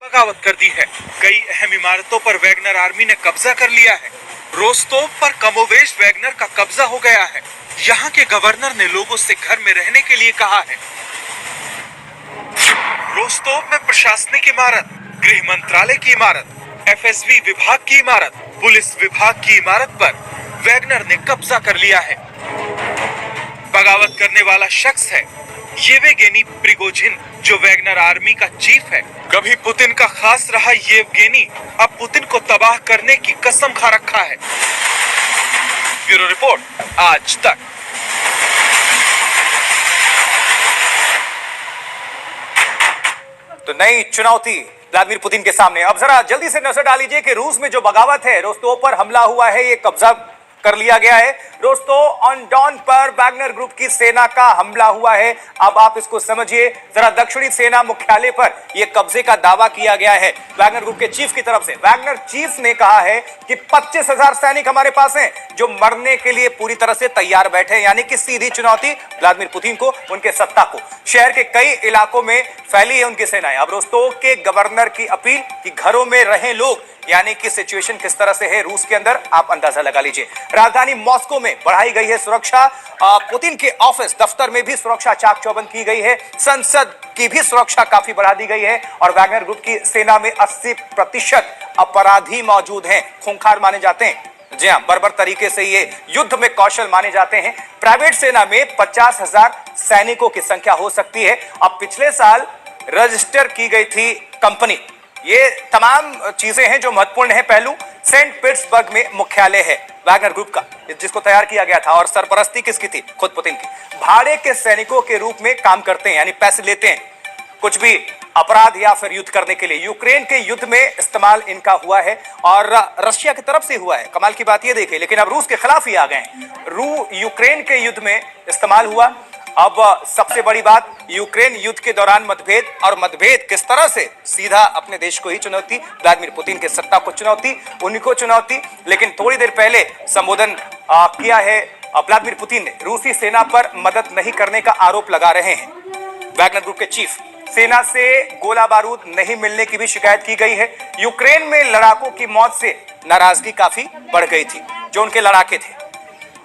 बगावत कर दी है। कई अहम इमारतों पर वैगनर आर्मी ने कब्जा कर लिया है। रोस्तोव पर कमोवेश वैगनर का कब्जा हो गया है। यहाँ के गवर्नर ने लोगों से घर में रहने के लिए कहा है। रोस्तोव में प्रशासनिक इमारत, गृह मंत्रालय की इमारत, एफएसबी विभाग की इमारत, पुलिस विभाग की इमारत पर वैगनर ने कब्जा कर लिया है। बगावत करने वाला शख्स है येवगेनी प्रिगोजिन, जो वैगनर आर्मी का चीफ है। कभी पुतिन का खास रहा येवगेनी अब पुतिन को तबाह करने की कसम खा रखा है। ब्यूरो रिपोर्ट, आज तक। तो नई चुनौती व्लादिमीर पुतिन के सामने। अब जरा जल्दी से नजर डालीजिए कि रूस में जो बगावत है, रोस्तोव पर हमला हुआ है, ये कब्जा कर लिया गया है। रोस्तोव ऑन डॉन पर वैगनर ग्रुप की सेना का हमला हुआ है। अब आप इसको समझिए जरा। दक्षिणी सेना मुख्यालय पर यह कब्जे का दावा किया गया है वैगनर ग्रुप के चीफ की तरफ से। वैगनर चीफ ने कहा है कि 25,000 सैनिक हमारे पास हैं जो मरने के लिए पूरी तरह से तैयार बैठे हैं, यानी कि सीधी चुनौती व्लादिमीर पुतिन को, उनके सत्ता को। शहर के कई इलाकों में फैली है उनकी सेनाएं। अब रोस्तोव के गवर्नर की अपील कि घरों में रहें लोग, यानी कि सिचुएशन किस तरह से है रूस के अंदर, आप अंदाजा लगा लीजिए। राजधानी मॉस्को में बढ़ाई गई है सुरक्षा। पुतिन के ऑफिस दफ्तर में भी सुरक्षा चाक चौबंद की गई है। संसद की भी सुरक्षा काफी बढ़ा दी गई है। और वैगनर ग्रुप की सेना में 80% अपराधी मौजूद हैं, खूंखार माने जाते हैं। जी हां, बर्बर तरीके से ये युद्ध में कौशल माने जाते हैं। प्राइवेट सेना में 50,000 सैनिकों की संख्या हो सकती है। अब पिछले साल रजिस्टर की गई थी कंपनी। ये तमाम चीजें हैं जो महत्वपूर्ण है। पहलू, सेंट पीटर्सबर्ग में मुख्यालय है वैगनर ग्रुप का, जिसको तैयार किया गया था। और सरपरस्ती किसकी थी? खुद पुतिन की। भाड़े के सैनिकों के रूप में काम करते हैं, यानी पैसे लेते हैं कुछ भी अपराध या फिर युद्ध करने के लिए। यूक्रेन के युद्ध में इस्तेमाल इनका हुआ है और रशिया की तरफ से हुआ है। कमाल की बात ये देखिए, लेकिन अब रूस के खिलाफ ही आ गए हैं। यूक्रेन के युद्ध में इस्तेमाल हुआ। अब सबसे बड़ी बात, यूक्रेन युद्ध के दौरान मतभेद किस तरह से सीधा अपने देश को ही चुनौती, व्लादिमीर पुतिन के सत्ता को चुनौती, उनको चुनौती। लेकिन थोड़ी देर पहले संबोधन किया है व्लादिमीर पुतिन ने। रूसी सेना पर मदद नहीं करने का आरोप लगा रहे हैं वैगनर ग्रुप के चीफ। सेना से गोला बारूद नहीं मिलने की भी शिकायत की गई है। यूक्रेन में लड़ाकों की मौत से नाराजगी काफी बढ़ गई थी, जो उनके लड़ाके थे।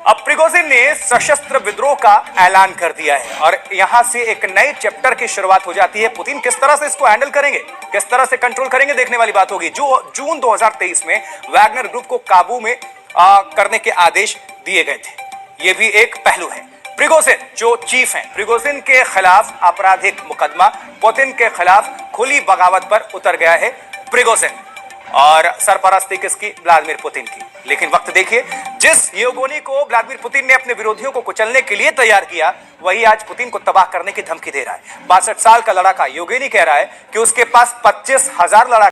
अब प्रिगोजिन ने सशस्त्र विद्रोह का ऐलान कर दिया है और यहां से एक नए चैप्टर की शुरुआत हो जाती है। पुतिन किस तरह से इसको हैंडल करेंगे, किस तरह से कंट्रोल करेंगे, देखने वाली बात होगी। जो जून 2023 में वैगनर ग्रुप को काबू में करने के आदेश दिए गए थे, यह भी एक पहलू है। प्रिगोजिन जो चीफ हैं, प्रिगोजिन के खिलाफ आपराधिक मुकदमा, पुतिन के खिलाफ खुली बगावत पर उतर गया है प्रिगोजिन। और सरपरस्ती किसकी? व्लादिमीर पुतिन की। लेकिन वक्त देखिए, जिस येवगेनी को व्लादिमीर पुतिन ने अपने विरोधियों को कुचलने के लिए तैयार किया, वही आज पुतिन को तबाह करने की धमकी दे रहा है। 62 साल का लड़ाका येवगेनी कह रहा है कि उसके पास 25,000 लड़ाके